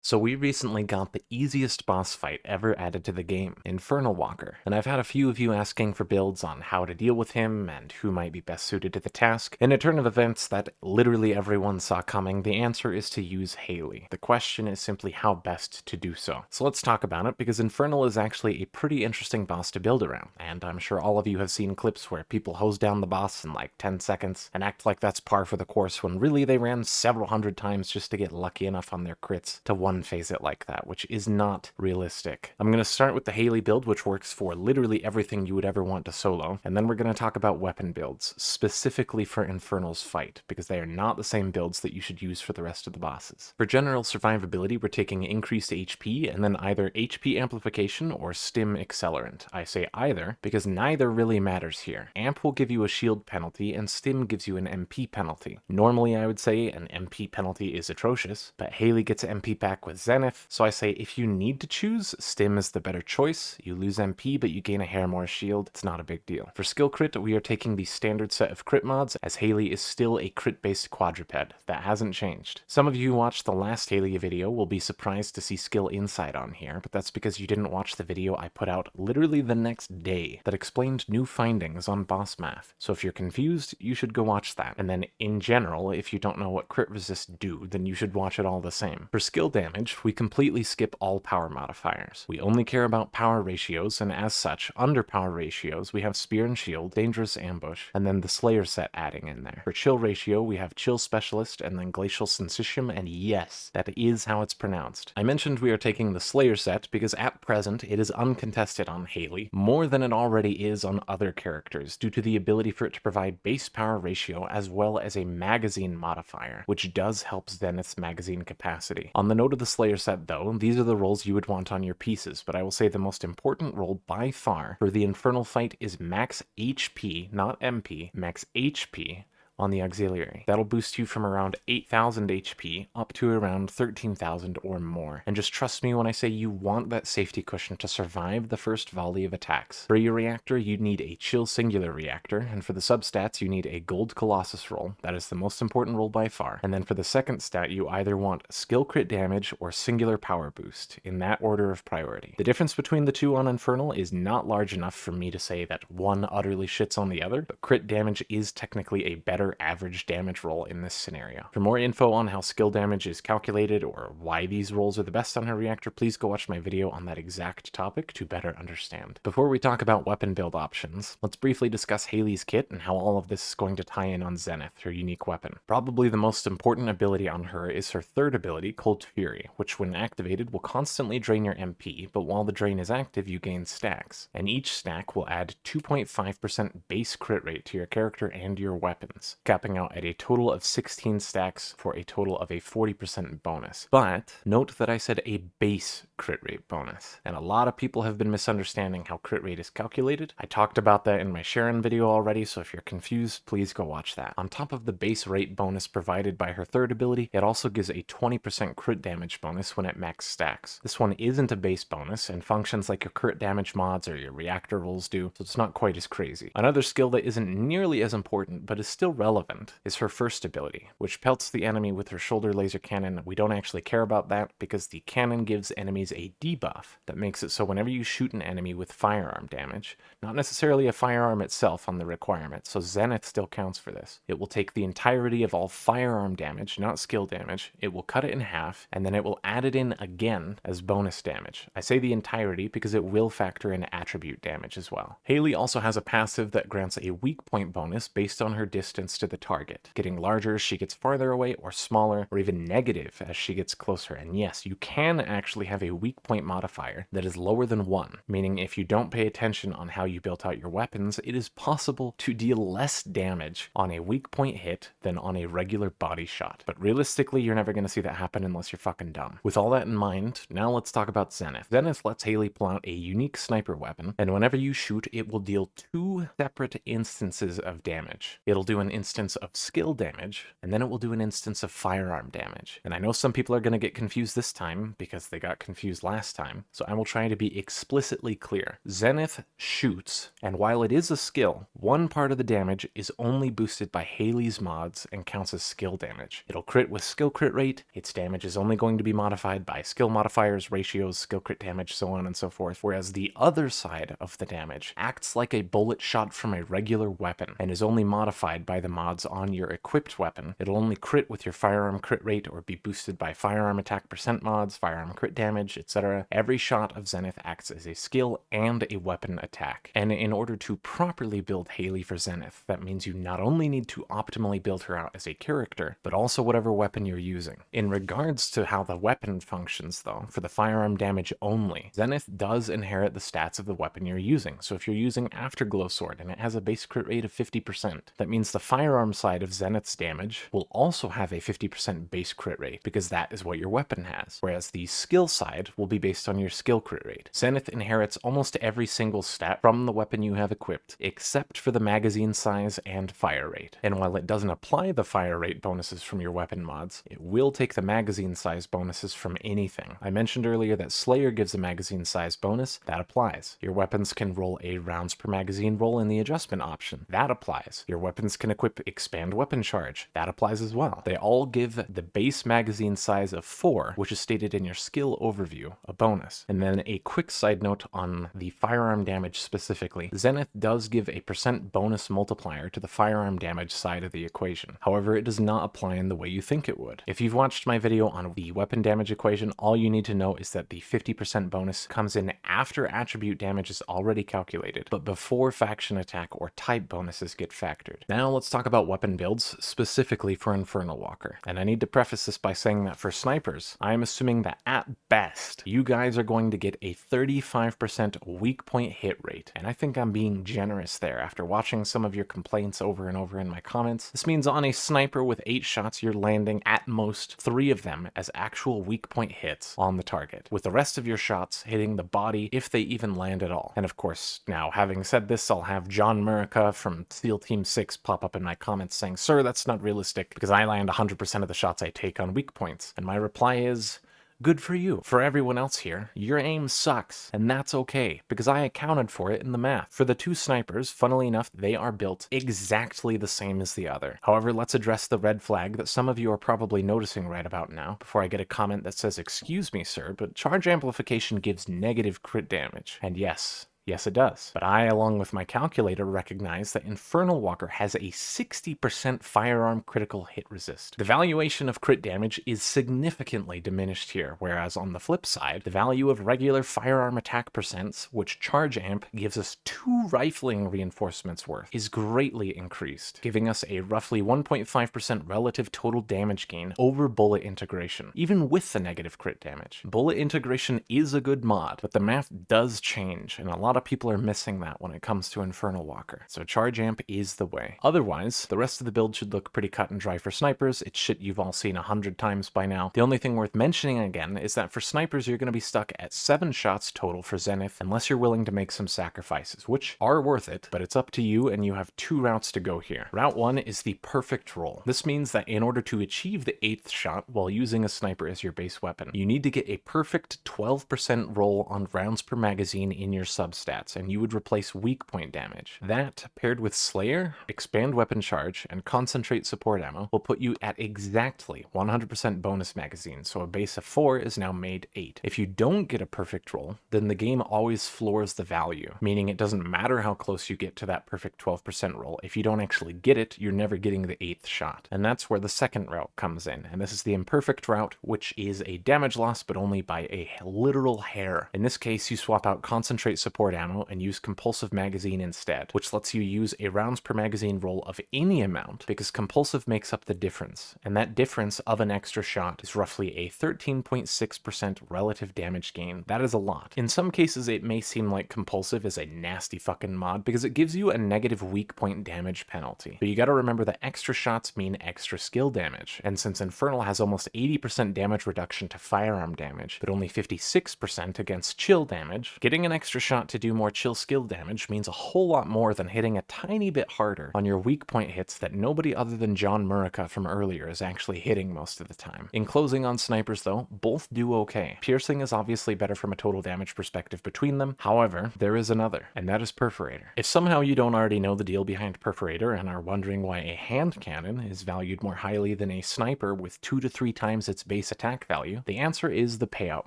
So we recently got the easiest boss fight ever added to the game, Infernal Walker, and I've had a few of you asking for builds on how to deal with him and who might be best suited to the task. In a turn of events that literally everyone saw coming, the answer is to use Hailey. The question is simply how best to do so. So let's talk about it, because Infernal is actually a pretty interesting boss to build around, and I'm sure all of you have seen clips where people hose down the boss in like 10 seconds and act like that's par for the course when really they ran several hundred times just to get lucky enough on their crits to phase it like that, which is not realistic. I'm going to start with the Hailey build, which works for literally everything you would ever want to solo, and then we're going to talk about weapon builds, specifically for Infernal's fight, because they are not the same builds that you should use for the rest of the bosses. For general survivability, we're taking increased HP, and then either HP amplification or stim accelerant. I say either, because neither really matters here. Amp will give you a shield penalty, and stim gives you an MP penalty. Normally I would say an MP penalty is atrocious, but Hailey gets MP back with Zenith, so I say if you need to choose, stim is the better choice. You lose MP, but you gain a hair more shield. It's not a big deal. For skill crit, we are taking the standard set of crit mods, as Hailey is still a crit-based quadruped. That hasn't changed. Some of you who watched the last Hailey video will be surprised to see skill insight on here, but that's because you didn't watch the video I put out literally the next day that explained new findings on boss math. So if you're confused, you should go watch that. And then in general, if you don't know what crit resist do, then you should watch it all the same. For skill damage, we completely skip all power modifiers. We only care about power ratios, and as such, under power ratios, we have Spear and Shield, Dangerous Ambush, and then the Slayer set adding in there. For chill ratio, we have Chill Specialist, and then Glacial Syncytium, and yes, that is how it's pronounced. I mentioned we are taking the Slayer set because at present, it is uncontested on Hailey, more than it already is on other characters, due to the ability for it to provide base power ratio as well as a magazine modifier, which does help Zenith's magazine capacity. On the note of the Slayer set though, these are the roles you would want on your pieces, but I will say the most important role by far for the Infernal fight is max HP, not MP, max HP on the auxiliary. That'll boost you from around 8,000 HP up to around 13,000 or more. And just trust me when I say you want that safety cushion to survive the first volley of attacks. For your reactor, you need a chill singular reactor, and for the substats, you need a gold colossus roll. That is the most important roll by far. And then for the second stat, you either want skill crit damage or singular power boost, in that order of priority. The difference between the two on Infernal is not large enough for me to say that one utterly shits on the other, but crit damage is technically a better average damage roll in this scenario. For more info on how skill damage is calculated or why these rolls are the best on her reactor, please go watch my video on that exact topic to better understand. Before we talk about weapon build options, let's briefly discuss Hailey's kit and how all of this is going to tie in on Zenith, her unique weapon. Probably the most important ability on her is her third ability, Cold Fury, which when activated will constantly drain your MP, but while the drain is active you gain stacks, and each stack will add 2.5% base crit rate to your character and your weapons, capping out at a total of 16 stacks for a total of a 40% bonus. But note that I said a base crit rate bonus, and a lot of people have been misunderstanding how crit rate is calculated. I talked about that in my Sharon video already, so if you're confused, please go watch that. On top of the base rate bonus provided by her third ability, it also gives a 20% crit damage bonus when at max stacks. This one isn't a base bonus and functions like your crit damage mods or your reactor rolls do, so it's not quite as crazy. Another skill that isn't nearly as important but is still relevant is her first ability, which pelts the enemy with her shoulder laser cannon. We don't actually care about that because the cannon gives enemies a debuff that makes it so whenever you shoot an enemy with firearm damage, not necessarily a firearm itself on the requirement, so Zenith still counts for this, it will take the entirety of all firearm damage, not skill damage, it will cut it in half, and then it will add it in again as bonus damage. I say the entirety because it will factor in attribute damage as well. Hailey also has a passive that grants a weak point bonus based on her distance to the target, getting larger as she gets farther away, or smaller, or even negative as she gets closer. And yes, you can actually have a weak point modifier that is lower than 1, meaning if you don't pay attention on how you built out your weapons, it is possible to deal less damage on a weak point hit than on a regular body shot. But realistically, you're never going to see that happen unless you're fucking dumb. With all that in mind, now let's talk about Zenith. Zenith lets Hailey pull out a unique sniper weapon, and whenever you shoot, it will deal 2 separate instances of damage. It'll do an instance of skill damage, and then it will do an instance of firearm damage. And I know some people are going to get confused this time because they got confused last time, so I will try to be explicitly clear. Zenith shoots, and while it is a skill, one part of the damage is only boosted by Hailey's mods and counts as skill damage. It'll crit with skill crit rate, its damage is only going to be modified by skill modifiers, ratios, skill crit damage, so on and so forth, whereas the other side of the damage acts like a bullet shot from a regular weapon and is only modified by the mods on your equipped weapon. It'll only crit with your firearm crit rate or be boosted by firearm attack percent mods, firearm crit damage, etc. Every shot of Zenith acts as a skill and a weapon attack. And in order to properly build Hailey for Zenith, that means you not only need to optimally build her out as a character, but also whatever weapon you're using. In regards to how the weapon functions though, for the firearm damage only, Zenith does inherit the stats of the weapon you're using. So if you're using Afterglow Sword and it has a base crit rate of 50%, that means the firearm side of Zenith's damage will also have a 50% base crit rate because that is what your weapon has, whereas the skill side will be based on your skill crit rate. Zenith inherits almost every single stat from the weapon you have equipped, except for the magazine size and fire rate. And while it doesn't apply the fire rate bonuses from your weapon mods, it will take the magazine size bonuses from anything. I mentioned earlier that Slayer gives a magazine size bonus, that applies. Your weapons can roll a rounds per magazine roll in the adjustment option, that applies. Your weapons can equip expand weapon charge, that applies as well. They all give the base magazine size of 4, which is stated in your skill overview, a bonus. And then a quick side note on the firearm damage specifically. Zenith does give a percent bonus multiplier to the firearm damage side of the equation. However, it does not apply in the way you think it would. If you've watched my video on the weapon damage equation, all you need to know is that the 50% bonus comes in after attribute damage is already calculated, but before faction attack or type bonuses get factored. Now let's talk about weapon builds, specifically for Infernal Walker. And I need to preface this by saying that for snipers, I am assuming that at best, you guys are going to get a 35% weak point hit rate. And I think I'm being generous there after watching some of your complaints over and over in my comments. This means on a sniper with 8 shots, you're landing at most 3 of them as actual weak point hits on the target, with the rest of your shots hitting the body if they even land at all. And of course, now having said this, I'll have John Murica from SEAL Team 6 pop up in my comments saying, "Sir, that's not realistic because I land 100% of the shots I take on weak points." And my reply is, good for you. For everyone else here, your aim sucks, and that's okay, because I accounted for it in the math. For the 2 snipers, funnily enough, they are built exactly the same as the other. However, let's address the red flag that some of you are probably noticing right about now, before I get a comment that says, "Excuse me, sir, but charge amplification gives negative crit damage." And yes, it does. But I, along with my calculator, recognize that Infernal Walker has a 60% firearm critical hit resist. The valuation of crit damage is significantly diminished here, whereas on the flip side, the value of regular firearm attack percents, which charge amp gives us 2 rifling reinforcements worth, is greatly increased, giving us a roughly 1.5% relative total damage gain over bullet integration, even with the negative crit damage. Bullet integration is a good mod, but the math does change, and a lot of people are missing that when it comes to Infernal Walker. So charge amp is the way. Otherwise, the rest of the build should look pretty cut and dry for snipers. It's shit you've all seen 100 times by now. The only thing worth mentioning again is that for snipers, you're going to be stuck at 7 shots total for Zenith, unless you're willing to make some sacrifices, which are worth it, but it's up to you, and you have 2 routes to go here. Route 1 is the perfect roll. This means that in order to achieve the 8th shot while using a sniper as your base weapon, you need to get a perfect 12% roll on rounds per magazine in your substats, and you would replace weak point damage. That, paired with Slayer, expand weapon charge, and concentrate support ammo, will put you at exactly 100% bonus magazine, so a base of 4 is now made 8. If you don't get a perfect roll, then the game always floors the value, meaning it doesn't matter how close you get to that perfect 12% roll. If you don't actually get it, you're never getting the 8th shot. And that's where the second route comes in, and this is the imperfect route, which is a damage loss, but only by a literal hair. In this case, you swap out concentrate support ammo and use compulsive magazine instead, which lets you use a rounds per magazine roll of any amount because compulsive makes up the difference, and that difference of an extra shot is roughly a 13.6% relative damage gain. That is a lot. In some cases, it may seem like compulsive is a nasty fucking mod because it gives you a negative weak point damage penalty, but you gotta remember that extra shots mean extra skill damage, and since Infernal has almost 80% damage reduction to firearm damage, but only 56% against chill damage, getting an extra shot to do more chill skill damage means a whole lot more than hitting a tiny bit harder on your weak point hits that nobody other than John Murica from earlier is actually hitting most of the time. In closing on snipers though, both do okay. Piercing is obviously better from a total damage perspective between them, however, there is another, and that is Perforator. If somehow you don't already know the deal behind Perforator and are wondering why a hand cannon is valued more highly than a sniper with 2 to 3 times its base attack value, the answer is the payout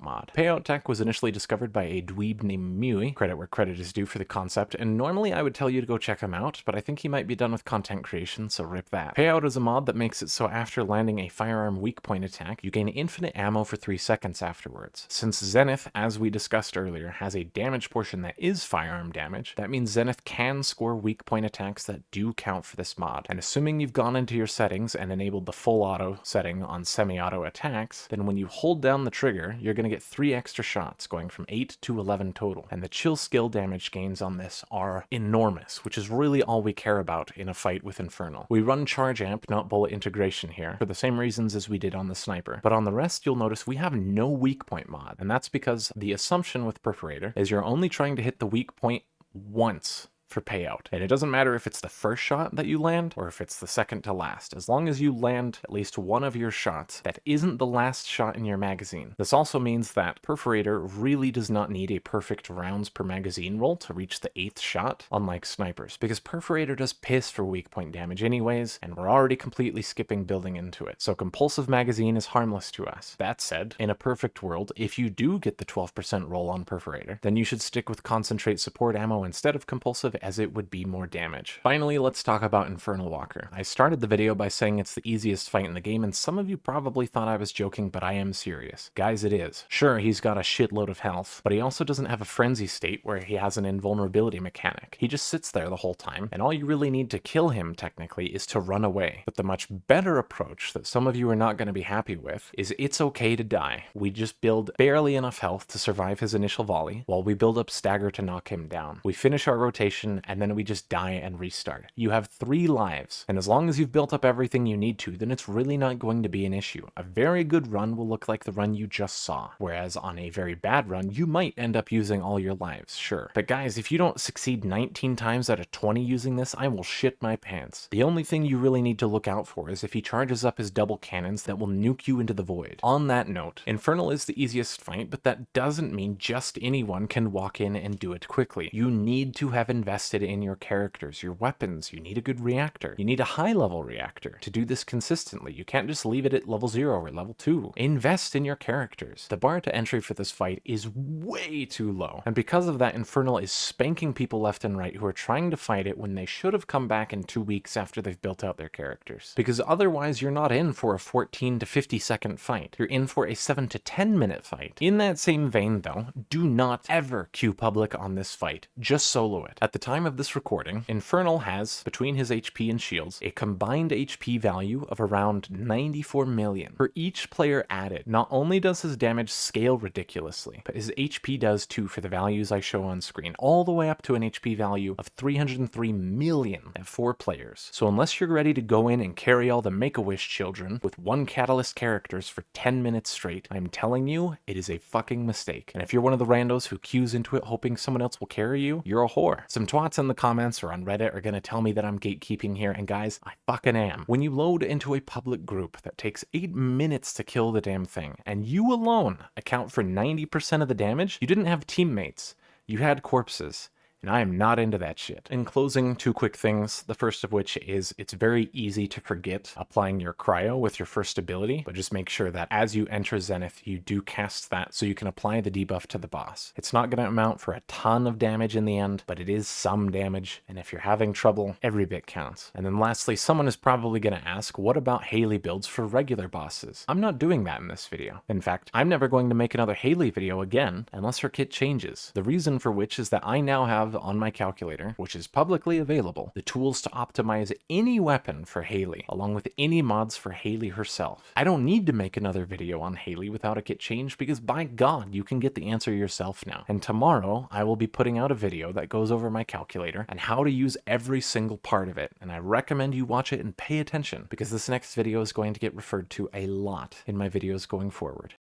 mod. Payout tech was initially discovered by a dweeb named Mui, credit where credit is due for the concept, and normally I would tell you to go check him out, but I think he might be done with content creation, so rip that. Payout is a mod that makes it so after landing a firearm weak point attack, you gain infinite ammo for 3 seconds afterwards. Since Zenith, as we discussed earlier, has a damage portion that is firearm damage, that means Zenith can score weak point attacks that do count for this mod. And assuming you've gone into your settings and enabled the full auto setting on semi-auto attacks, then when you hold down the trigger, you're going to get 3 extra shots, going from 8 to 11 total. And the chill skill damage gains on this are enormous, which is really all we care about in a fight with Infernal. We run charge amp, not bullet integration here, for the same reasons as we did on the sniper. But on the rest, you'll notice we have no weak point mod, and that's because the assumption with Perforator is you're only trying to hit the weak point once for payout. And it doesn't matter if it's the first shot that you land or if it's the second to last, as long as you land at least one of your shots that isn't the last shot in your magazine. This also means that Perforator really does not need a perfect rounds per magazine roll to reach the 8th shot, unlike snipers, because Perforator does piss for weak point damage anyways, and we're already completely skipping building into it. So compulsive magazine is harmless to us. That said, in a perfect world, if you do get the 12% roll on Perforator, then you should stick with concentrate support ammo instead of compulsive, as it would be more damage. Finally, let's talk about Infernal Walker. I started the video by saying it's the easiest fight in the game, and some of you probably thought I was joking, but I am serious. Guys, it is. Sure, he's got a shitload of health, but he also doesn't have a frenzy state where he has an invulnerability mechanic. He just sits there the whole time, and all you really need to kill him, technically, is to run away. But the much better approach that some of you are not going to be happy with is it's okay to die. We just build barely enough health to survive his initial volley, while we build up stagger to knock him down. We finish our rotation, and then we just die and restart. You have 3 lives, and as long as you've built up everything you need to, then it's really not going to be an issue. A very good run will look like the run you just saw, whereas on a very bad run, you might end up using all your lives, sure. But guys, if you don't succeed 19 times out of 20 using this, I will shit my pants. The only thing you really need to look out for is if he charges up his double cannons that will nuke you into the void. On that note, Infernal is the easiest fight, but that doesn't mean just anyone can walk in and do it quickly. You need to have invested in your characters, your weapons. You need a good reactor. You need a high-level reactor to do this consistently. You can't just leave it at level 0 or level 2. Invest in your characters. The bar to entry for this fight is way too low, and because of that, Infernal is spanking people left and right who are trying to fight it when they should have come back in 2 weeks after they've built out their characters. Because otherwise, you're not in for a 14 to 50 second fight. You're in for a 7 to 10 minute fight. In that same vein, though, do not ever queue public on this fight. Just solo it. At the time of this recording, Infernal has, between his HP and shields, a combined HP value of around 94 million. For each player added, not only does his damage scale ridiculously, but his HP does too for the values I show on screen, all the way up to an HP value of 303 million at 4 players. So unless you're ready to go in and carry all the Make-A-Wish children with 1 Catalyst characters for 10 minutes straight, I'm telling you, it is a fucking mistake. And if you're one of the randos who queues into it hoping someone else will carry you, you're a whore. Some twats in the comments or on Reddit are gonna tell me that I'm gatekeeping here, and guys, I fucking am. When you load into a public group that takes 8 minutes to kill the damn thing, and you alone account for 90% of the damage, you didn't have teammates, you had corpses. And I am not into that shit. In closing, 2 quick things. The first of which is it's very easy to forget applying your cryo with your first ability, but just make sure that as you enter Zenith, you do cast that so you can apply the debuff to the boss. It's not going to amount for a ton of damage in the end, but it is some damage, and if you're having trouble, every bit counts. And then lastly, someone is probably going to ask, what about Hailey builds for regular bosses? I'm not doing that in this video. In fact, I'm never going to make another Hailey video again unless her kit changes. The reason for which is that I now have on my calculator, which is publicly available, the tools to optimize any weapon for Hailey, along with any mods for Hailey herself. I don't need to make another video on Hailey without a kit change because by God, you can get the answer yourself now. And tomorrow, I will be putting out a video that goes over my calculator and how to use every single part of it. And I recommend you watch it and pay attention because this next video is going to get referred to a lot in my videos going forward.